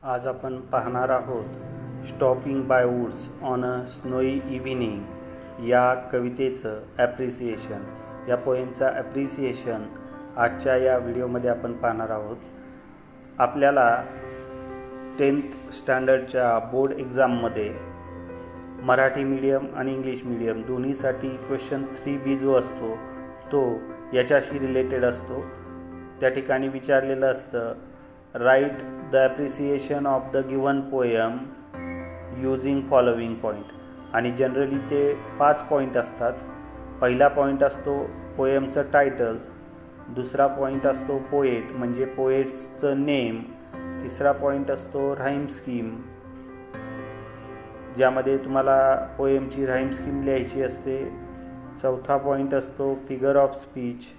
आज आपण पाहणार आहोत stopping by woods on a snowy evening या कवितेचं ॲप्रिसिएशन. या पोएमचा ॲप्रिसिएशन आजच्या या व्हिडिओमध्ये आपण पाहणार आहोत. आपल्याला 10th स्टँडर्डच्या बोर्ड एक्झाममध्ये मराठी मीडियम आणि इंग्लिश मीडियम दोन्हीसाठी क्वेश्चन 3B जो असतो तो याच्याशी रिलेटेड असतो. त्या ठिकाणी विचारलेलं असतं, write the appreciation of the given poem using following point. आणि जनरली ते 5 पॉईंट असतात. पहिला पॉईंट असतो पोएमचं टायटल, दुसरा पॉईंट असतो पोएट म्हणजे पोएट्सचं नेम, तिसरा पॉईंट असतो राईम स्कीम ज्यामध्ये तुम्हाला पोएमची राईम स्कीम लिहायची असते, चौथा पॉईंट असतो फिगर ऑफ स्पीच.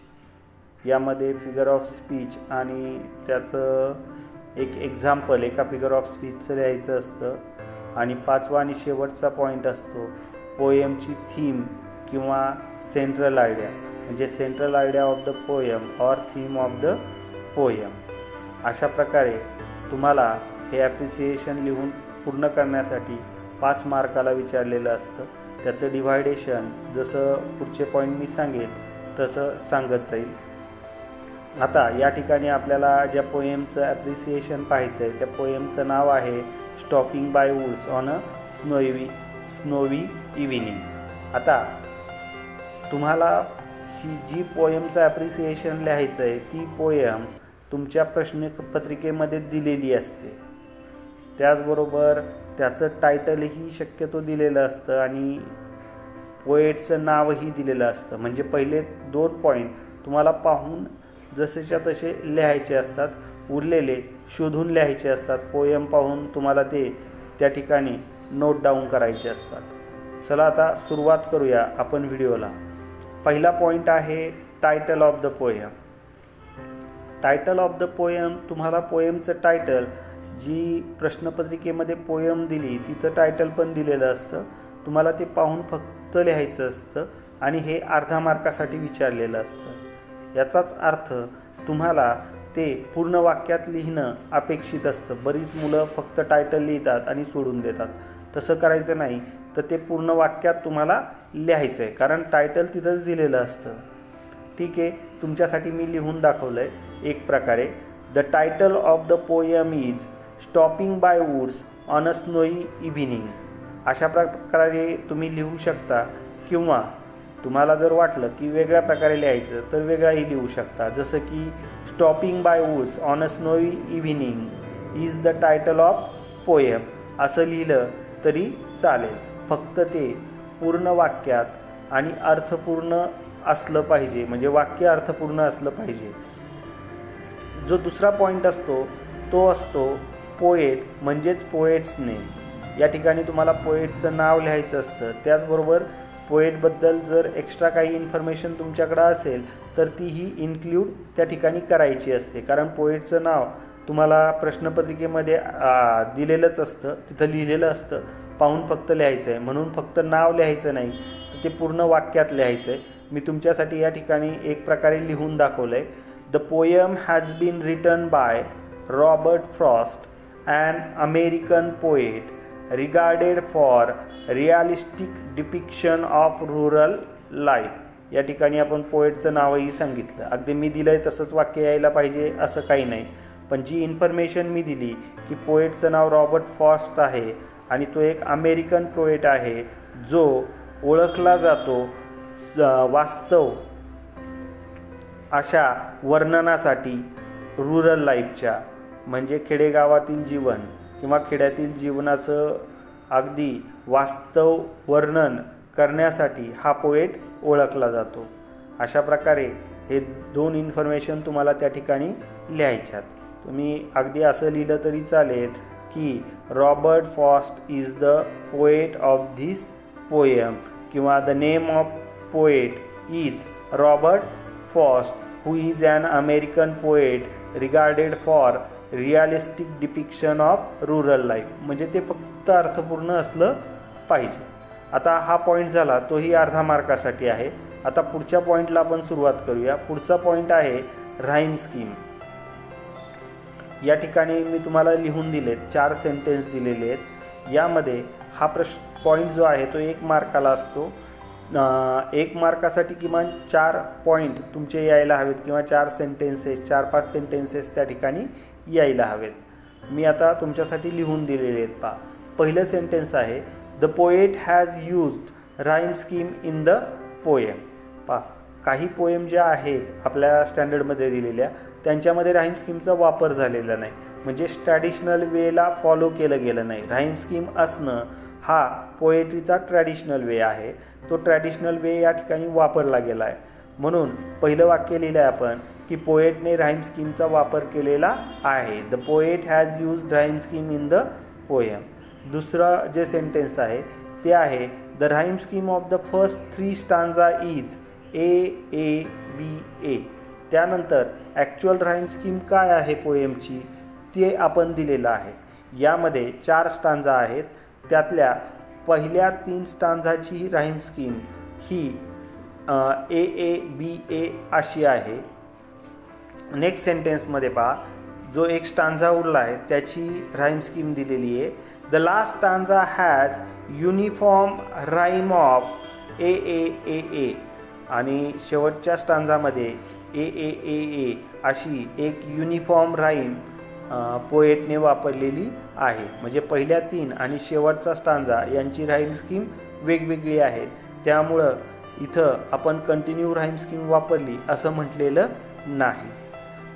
यामध्ये फिगर ऑफ स्पीच आणि त्याचं एक एक्झाम्पल एका फिगर ऑफ स्पीचचं लिहायचं असतं. आणि पाचवा आणि शेवटचा पॉईंट असतो पोएमची थीम किंवा सेंट्रल आयडिया म्हणजे central idea of the poem or theme of the poem. अशा प्रकारे तुम्हाला हे ॲप्रिसिएशन लिहून पूर्ण करण्यासाठी 5 मार्काला विचारलेलं असतं. त्याचं डिव्हायडेशन जसं पुढचे पॉईंट मी सांगेल तसं सांगत जाईल. आता या ठिकाणी आपल्याला ज्या पोएमचं ॲप्रिसिएशन पाहायचं आहे त्या पोएमचं नाव आहे stopping by woods on a snowy evening. आता तुम्हाला ही जी पोएमचं ॲप्रिसिएशन लिहायचं आहे ती पोएम तुमच्या प्रश्नपत्रिकेमध्ये दिलेली असते. त्याचबरोबर त्याचं टायटलही शक्यतो दिलेलं असतं आणि पोएटचं नावही दिलेलं असतं. म्हणजे पहिले 2 पॉईंट तुम्हाला पाहून जसेच्या तसे लिहायचे असतात, उरलेले शोधून लिहायचे असतात. पोएम पाहून तुम्हाला ते त्या ठिकाणी नोट डाऊन करायचे असतात. चला आता सुरुवात करूया आपण व्हिडिओला. पहिला पॉईंट आहे title of the poem. Title of the poem, तुम्हाला पोएमचं टायटल जी प्रश्नपत्रिकेमध्ये पोएम दिली तिथं टायटल पण दिलेलं असतं. तुम्हाला ते पाहून फक्त लिहायचं असतं आणि हे अर्धा मार्कासाठी विचारलेलं असतं. याचाच अर्थ तुम्हाला ते पूर्ण वाक्यात लिहिणं अपेक्षित असतं. बरीच मुलं फक्त टायटल लिहितात आणि सोडून देतात. तसं करायचं नाही, तर ते पूर्ण वाक्यात तुम्हाला लिहायचं आहे कारण टायटल तिथंच दिलेलं असतं. ठीक आहे, तुमच्यासाठी मी लिहून दाखवलं आहे एक प्रकारे. The title of the poem is stopping by woods on a snowy evening. अशा प्रकारे तुम्ही लिहू शकता किंवा तुम्हाला जर वाटलं की वेगळ्या प्रकारे लिहायचं तर वेगळाही लिहू शकता. जसं की stopping by woods on a snowy evening is the title of poem असं लिहिलं तरी चालेल. फक्त ते पूर्ण वाक्यात आणि अर्थपूर्ण असलं पाहिजे, म्हणजे वाक्य अर्थपूर्ण असलं पाहिजे. जो दुसरा पॉईंट असतो तो असतो पोएट म्हणजेच पोएट्स नेम. या ठिकाणी तुम्हाला पोएटचं नाव लिहायचं असतं. त्याचबरोबर पोएटबद्दल जर एक्स्ट्रा काही इन्फॉर्मेशन तुमच्याकडं असेल तर तीही इन्क्ल्यूड त्या ठिकाणी करायची असते. कारण पोएटचं नाव तुम्हाला प्रश्नपत्रिकेमध्ये दिलेलंच असतं, तिथं लिहिलेलं असतं. पाहून फक्त लिहायचं आहे म्हणून फक्त नाव लिहायचं नाही, तर ते पूर्ण वाक्यात लिहायचं आहे. मी तुमच्यासाठी या ठिकाणी एक प्रकारे लिहून दाखवलं आहे. The poem has been written by Robert Frost, an American poet regarded for realistic depiction of rural life. या ठिकाणी आपण पोएटचं नावही सांगितलं. अगदी मी दिलं आहे तसंच वाक्य यायला पाहिजे असं काही नाही, पण जी इन्फॉर्मेशन मी दिली की पोएटचं नाव रॉबर्ट फ्रॉस्ट आहे आणि तो एक अमेरिकन पोएट आहे जो ओळखला जातो वास्तव अशा वर्णनासाठी रुरल लाईफच्या, म्हणजे खेडेगावातील जीवन किंवा खेड्यातील जीवनाचं अगदी वास्तव वर्णन करण्यासाठी हा पोएट ओळखला जातो. अशा प्रकारे हे 2 इन्फॉर्मेशन तुम्हाला त्या ठिकाणी लिहायच्यात. तुम्ही अगदी असं लिहिलं तरी चालेल की Robert Frost is the poet of this poem किंवा the name of poet is Robert Frost who is an American poet regarded for realistic depiction of rural life. म्हणजे ते फक्त अर्थपूर्ण असलं पाहिजे. आता हा पॉईंट झाला, तोही अर्धा मार्कासाठी आहे. आता पुढच्या पॉईंटला आपण सुरुवात करूया. पुढचा पॉईंट आहे राईम स्कीम. या ठिकाणी मी तुम्हाला लिहून दिलेत, 4 सेंटेन्स दिलेले आहेत। यामध्ये हा पॉईंट जो आहे तो 1 मार्काला असतो। 1 मार्कासाठी किमान 4 पॉईंट तुमचे यायला हवेत किंवा 4 सेंटेन्सेस 4-5 सेंटेन्सेस त्या ठिकाणी यायला हवेत। मी आता तुमच्यासाठी लिहून दिलेले आहेत। पहा, पहिलं सेंटेन्स आहे the poet has used rhyme scheme in the poem. पहा, काही पोएम ज्या आहेत आपल्या स्टँडर्डमध्ये दिलेल्या त्यांच्यामध्ये राईम स्कीमचा वापर झालेला नाही, म्हणजे ट्रॅडिशनल वेला फॉलो केलं गेलं नाही। राईम स्कीम असणं हा पोएट्रीचा ट्रॅडिशनल वे आहे, तो ट्रॅडिशनल वे या ठिकाणी वापरला गेला आहे। म्हणून पहिलं वाक्य लिहिलं आहे आपण की पोएटने राईम स्कीमचा वापर केलेला आहे। The poet has used rhyme scheme in the poem. दुसरं जे सेंटेन्स आहे ते आहे the rhyme scheme of the first 3 stanza is A. त्यानंतर ॲक्च्युअल राईम स्कीम काय आहे पोएमची ते आपण दिलेलं आहे। यामध्ये 4 स्टांजा आहेत, त्यातल्या पहिल्या 3 स्टांजाची राईम स्कीम ही A अशी आहे। नेक्स्ट सेंटेन्समध्ये पहा, जो एक स्टांजा उरला आहे त्याची राईम स्कीम दिलेली आहे the last stanza has uniform rhyme of A आणि शेवटच्या स्टांजामध्ये A अशी एक युनिफॉर्म राईम पोएटने वापरलेली आहे। म्हणजे पहिल्या 3 आणि शेवटचा स्टांजा यांची राईम स्कीम वेगवेगळी आहे, त्यामुळं इथं आपण कंटिन्यू राईम स्कीम वापरली असं म्हटलेलं नाही।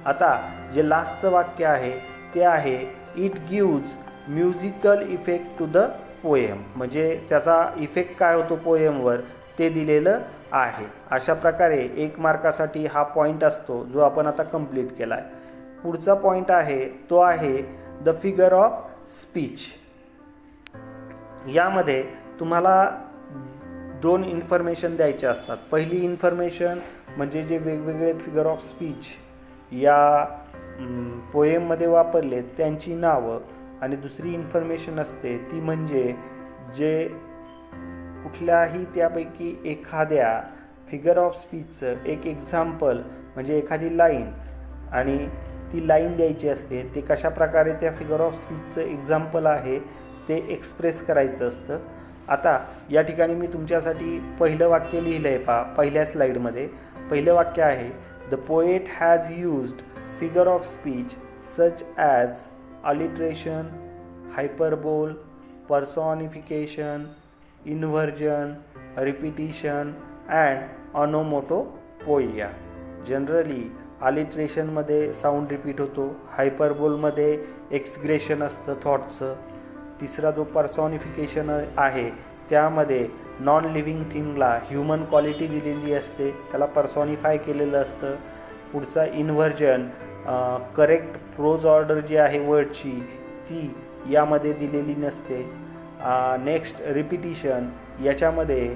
आता जे लास्टचं वाक्य आहे ते आहे it gives musical effect to the poem, म्हणजे त्याचा इफेक्ट काय होतो पोएमवर ते दिलेलं आहे। अशा प्रकारे 1 मार्कासाठी हा पॉईंट असतो जो आपण आता कंप्लीट केला आहे। पुढचा पॉईंट आहे तो आहे द फिगर ऑफ स्पीच। यामध्ये तुम्हाला 2 इन्फॉर्मेशन द्यायचे असतात। पहिली इन्फॉर्मेशन म्हणजे जे वेगवेगळे फिगर ऑफ स्पीच या पोएममध्ये वापरले त्यांची नावं, आणि दुसरी इन्फॉर्मेशन असते ती म्हणजे जे कुठल्याही त्यापैकी एखाद्या फिगर ऑफ स्पीचचं एक एक्झाम्पल म्हणजे एखादी लाईन, आणि ती लाईन द्यायची असते, ते कशा प्रकारे त्या फिगर ऑफ स्पीचचं एक्झाम्पल आहे ते एक्सप्रेस करायचं असतं। आता या ठिकाणी मी तुमच्यासाठी पहिलं वाक्य लिहिलं आहे। पहा, पहिल्या स्लाईडमध्ये पहिलं वाक्य आहे the poet has used figure of speech such as alliteration, hyperbole, personification, inversion, repetition and onomatopoeia. Generally अलिट्रेशनमध्ये साऊंड रिपीट होतो, हायपरबोलमध्ये एक्सग्रेशन असतं थॉटचं, तिसरा जो पर्सॉनिफिकेशन आहे त्यामध्ये नॉन लिव्हिंग थिंगला ह्युमन क्वालिटी दिलेली असते, त्याला पर्सॉनिफाय केलेलं असतं। पुढचा इन्व्हर्जन, करेक्ट प्रोज ऑर्डर जी आहे वर्डची ती यामध्ये दिलेली नसते। नेक्स्ट रिपिटिशन, याच्यामध्ये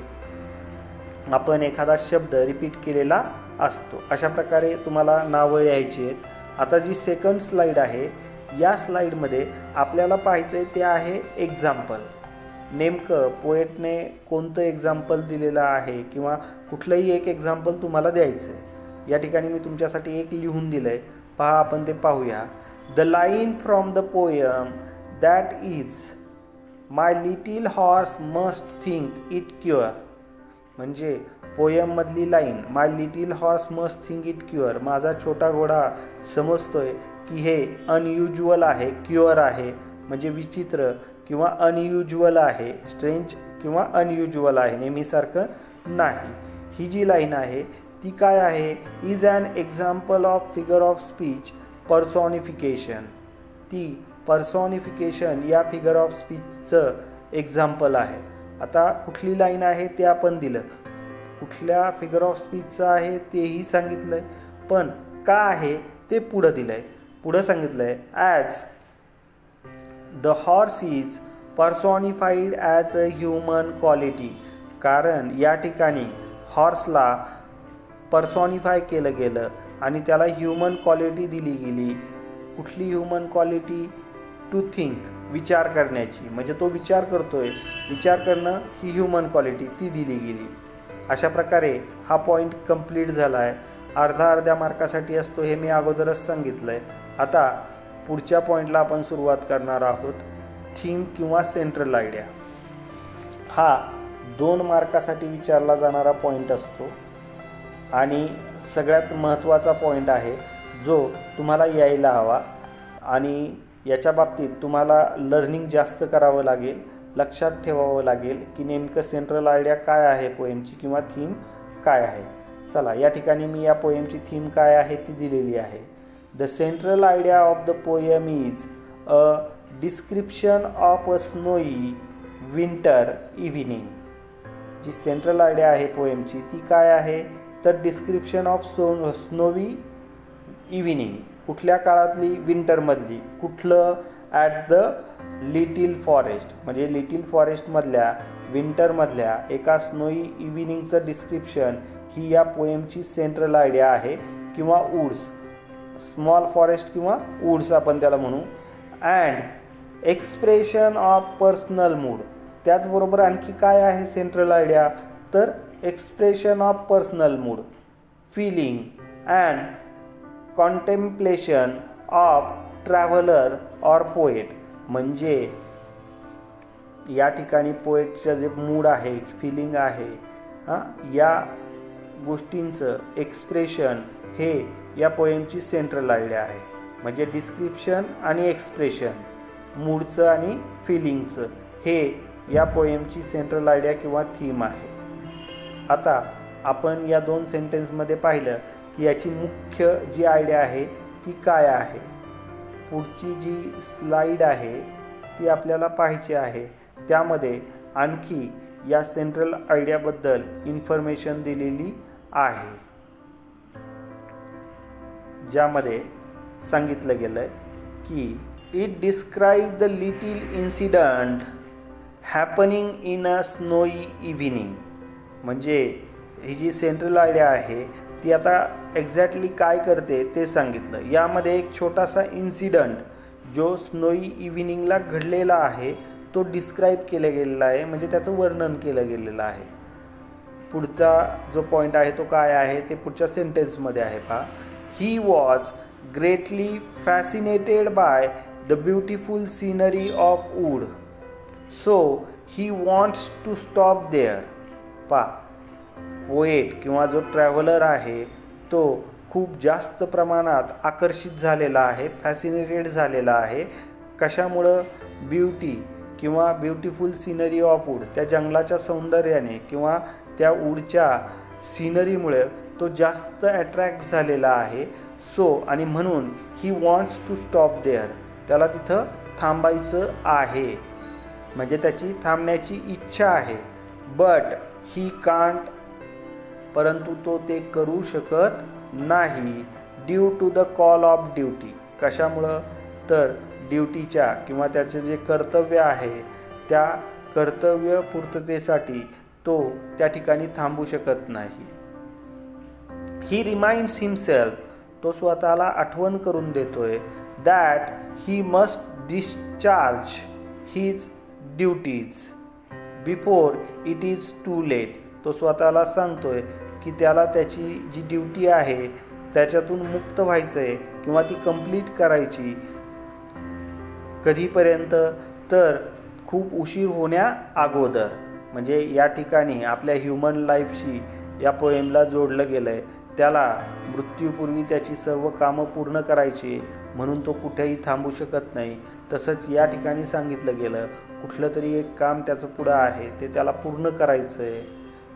आपण एखादा शब्द रिपीट केलेला असतो। अशा प्रकारे तुम्हाला नावं यायची आहेत। आता जी सेकंड स्लाईड आहे या स्लाईडमध्ये आपल्याला पाहायचं आहे ते आहे एक्झाम्पल। नेमकं पोएटने कोणतं एक्झाम्पल दिलेलं आहे किंवा कुठलंही एक एक्झाम्पल तुम्हाला द्यायचं आहे। या ठिकाणी मी तुमच्यासाठी एक लिहून दिलं आहे, पहा आपण ते पाहूया। The line from the poem that is my little horse must think it queer, म्हणजे पोयममधली line my little horse must think it queer, माझा छोटा घोडा समजतोय की हे अनयुज्युअल आहे, क्युअर आहे म्हणजे विचित्र किंवा अनयुज्युअल आहे, स्ट्रेंज किंवा अनयुज्युअल आहे, नेहमीसारखं नाही। ही जी लाईन आहे ती काय आहे, is an example of figure of speech personification, ती पर्सॉनिफिकेशन या फिगर ऑफ स्पीचचं एक्झाम्पल आहे। आता कुठली लाईन आहे ते आपण दिलं, कुठल्या फिगर ऑफ स्पीचचं आहे तेही सांगितलं आहे, पण का आहे ते पुढं दिलं आहे। पुढं सांगितलं आहे as the horse is personified as a human quality, कारण या ठिकाणी हॉर्सला पर्सॉनिफाय केलं गेलं आणि त्याला ह्युमन क्वालिटी दिली गेली। कुठली ह्युमन क्वालिटी, टू थिंक, विचार करण्याची, म्हणजे तो विचार करतोय, विचार करणं ही ह्युमन क्वालिटी ती दिली गेली। अशा प्रकारे हा पॉईंट कंप्लीट झाला आहे। अर्ध्या मार्कासाठी असतो हे मी अगोदरच सांगितलं आहे। आता पुढच्या पॉईंटला आपण सुरुवात करणार आहोत. थीम किंवा सेंट्रल आयडिया हा 2 मार्कासाठी विचारला जाणारा पॉईंट असतो आणि सगळ्यात महत्त्वाचा पॉईंट आहे जो तुम्हाला यायला हवा आणि याच्या बाबतीत तुम्हाला लर्निंग जास्त करावं लागेल, लक्षात ठेवावं लागेल की नेमकं सेंट्रल आयडिया काय आहे पोएमची किंवा थीम काय आहे. चला या ठिकाणी मी या पोएमची थीम काय आहे ती दिलेली आहे. The central idea of the poem is a description of a snowy winter evening. जी सेंट्रल आयडिया आहे पोएमची ती काय आहे तर डिस्क्रिप्शन ऑफ स्नोवी इव्हिनिंग. कुठल्या काळातली? विंटरमधली. कुठलं? ॲट द लिटिल फॉरेस्ट, म्हणजे लिटिल फॉरेस्टमधल्या विंटरमधल्या एका स्नोई इव्हिनिंगचं डिस्क्रिप्शन ही या पोएमची सेंट्रल आयडिया आहे किंवा वूड्स, स्मॉल फॉरेस्ट किंवा वूड्स आपण त्याला म्हणू. And expression of personal mood. त्याचबरोबर आणखी काय आहे सेंट्रल आयडिया तर expression of personal mood, feeling and contemplation of traveller or poet. म्हणजे या ठिकाणी पोएटचं जे मूड आहे, फिलिंग आहे, या गोष्टींचं एक्सप्रेशन हे या पोएमची सेंट्रल आयडिया आहे. म्हणजे डिस्क्रिप्शन आणि एक्सप्रेशन, मूडचं आणि फिलिंगचं हे या पोएमची सेंट्रल आयडिया किंवा थीम आहे. आता आपण या 2 सेंटेन्समध्ये पाहिलं की याची मुख्य जी आयडिया आहे ती काय आहे. पुढची जी स्लाईड आहे ती आपल्याला पाहायची आहे. त्यामध्ये आणखी या सेंट्रल आयडियाबद्दल इन्फॉर्मेशन दिलेली आहे, ज्यामध्ये सांगितलं गेलं आहे की it describe the little incident happening in a snowy evening. म्हणजे ही जी सेंट्रल आयडिया आहे ती आता एक्झॅक्टली काय करते ते सांगितलं. यामध्ये एक छोटासा इन्सिडंट जो स्नोई इव्हिनिंगला घडलेला आहे तो डिस्क्राईब केला गेलेला आहे, म्हणजे त्याचं वर्णन केलं गेलेलं आहे. पुढचा जो पॉईंट आहे तो काय आहे ते पुढच्या सेंटेन्समध्ये आहे पहा. He was greatly fascinated by the beautiful scenery of wood so he wants to stop there. पहा, पोएट किंवा जो ट्रॅव्हलर आहे तो खूप जास्त प्रमाणात आकर्षित झालेला आहे, फॅसिनेटेड झालेला आहे. कशामुळं? ब्युटी किंवा ब्युटिफुल सीनरी ऑफ वूड, त्या जंगलाच्या सौंदर्याने किंवा त्या वूडच्या सीनरीमुळे तो जास्त अट्रॅक्ट झालेला आहे. सो आणि म्हणून he wants to stop there, त्याला तिथं थांबायचं आहे, म्हणजे त्याची थांबण्याची इच्छा आहे. बट ही कांट, परंतु तो ते करू शकत नाही. Due to the call of duty. कशामुळं? तर ड्युटीच्या किंवा त्याचे जे कर्तव्य आहे त्या कर्तव्य पूर्ततेसाठी तो त्या ठिकाणी थांबू शकत नाही. ही रिमाइंड्स हिमसेल्फ, तो स्वतःला आठवण करून देतोय that he must discharge his duties before it is too late. तो स्वतःला सांगतोय की त्याला त्याची जी ड्युटी आहे त्याच्यातून मुक्त व्हायचं आहे किंवा ती कंप्लीट करायची. कधीपर्यंत? तर खूप उशीर होण्या अगोदर. म्हणजे या ठिकाणी आपल्या ह्युमन लाईफशी या पोएमला जोडलं गेलं आहे. त्याला मृत्यूपूर्वी त्याची सर्व कामं पूर्ण करायची म्हणून तो कुठेही थांबू शकत नाही. तसंच या ठिकाणी सांगितलं गेलं कुठलं तरी एक काम त्याचं पुढं आहे ते त्याला पूर्ण करायचं आहे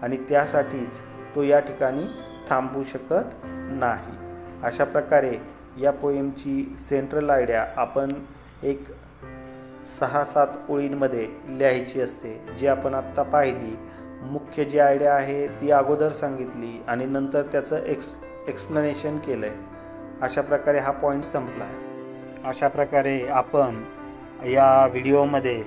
आणि त्यासाठीच तो या ठिकाणी थांबू शकत नाही. अशा प्रकारे या पोएमची सेंट्रल आयडिया आपण एक 6-7 ओळींमध्ये लिहायची असते, जी आपण आत्ता पाहिली. मुख्य जी आयडिया आहे ती अगोदर सांगितली आणि नंतर त्याचं एक्सप्लेनेशन केलं आहे. अशा प्रकारे हा पॉईंट संपला आहे. अशा प्रकारे आपण या व्हिडिओमध्ये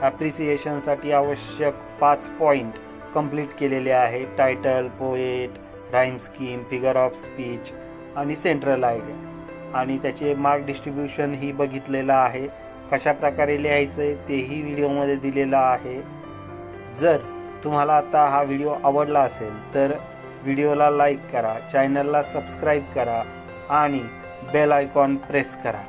ॲप्रिसिएशनसाठी आवश्यक 5 पॉईंट कंप्लीट केलेले आहे. Title, poet, rhyme scheme, figure of speech आणि सेंट्रल आयडिया, आणि त्याचे मार्क डिस्ट्रीब्युशन ही बघितलेलं आहे. कशा प्रकारे लिहायचं आहे तेही व्हिडिओमध्ये दिलेलं आहे. जर तुम्हाला आता हा व्हिडिओ आवडला असेल तर व्हिडिओला लाईक करा, चॅनलला सबस्क्राईब करा आणि बेल आयकॉन प्रेस करा.